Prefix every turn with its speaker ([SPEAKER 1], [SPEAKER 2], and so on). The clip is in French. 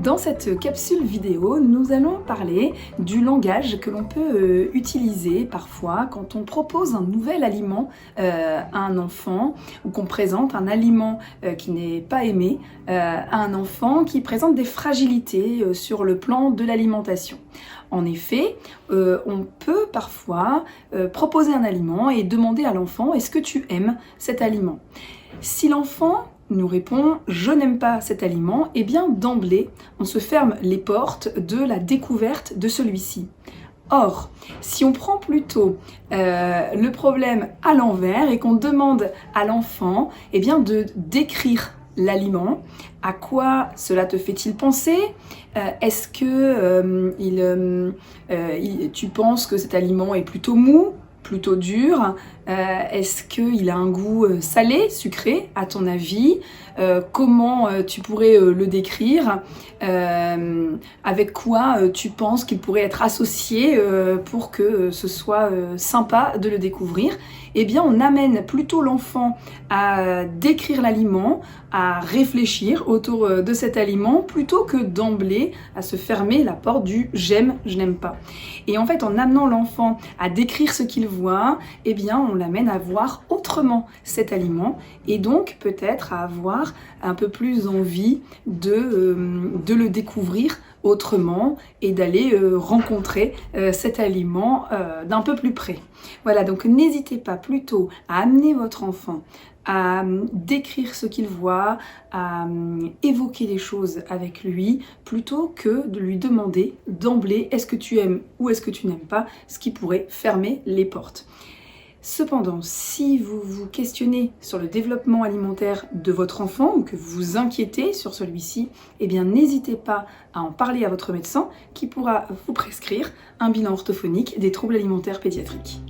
[SPEAKER 1] Dans cette capsule vidéo, nous allons parler du langage que l'on peut utiliser parfois quand on propose un nouvel aliment à un enfant ou qu'on présente un aliment qui n'est pas aimé à un enfant qui présente des fragilités sur le plan de l'alimentation. En effet, on peut parfois proposer un aliment et demander à l'enfant « Est-ce que tu aimes cet aliment ?» Si l'enfant nous répond « je n'aime pas cet aliment », eh bien d'emblée, on se ferme les portes de la découverte de celui-ci. Or, si on prend plutôt le problème à l'envers et qu'on demande à l'enfant eh bien de décrire l'aliment, à quoi cela te fait-il penser? Est-ce que tu penses que cet aliment est plutôt mou, plutôt dur? Est-ce qu'il a un goût salé, sucré, à ton avis? Comment tu pourrais le décrire? Avec quoi tu penses qu'il pourrait être associé pour que ce soit sympa de le découvrir? Eh bien, on amène plutôt l'enfant à décrire l'aliment, à réfléchir autour de cet aliment, plutôt que d'emblée à se fermer la porte du « j'aime, je n'aime pas ». Et en fait, en amenant l'enfant à décrire ce qu'il voit, eh bien, on l'amène à voir autrement cet aliment et donc peut-être à avoir un peu plus envie de le découvrir autrement et d'aller rencontrer cet aliment d'un peu plus près. Voilà, donc n'hésitez pas plutôt à amener votre enfant à décrire ce qu'il voit, à évoquer les choses avec lui, plutôt que de lui demander d'emblée « est-ce que tu aimes ou est-ce que tu n'aimes pas ?» ce qui pourrait fermer les portes. Cependant, si vous vous questionnez sur le développement alimentaire de votre enfant ou que vous vous inquiétez sur celui-ci, eh bien n'hésitez pas à en parler à votre médecin qui pourra vous prescrire un bilan orthophonique des troubles alimentaires pédiatriques.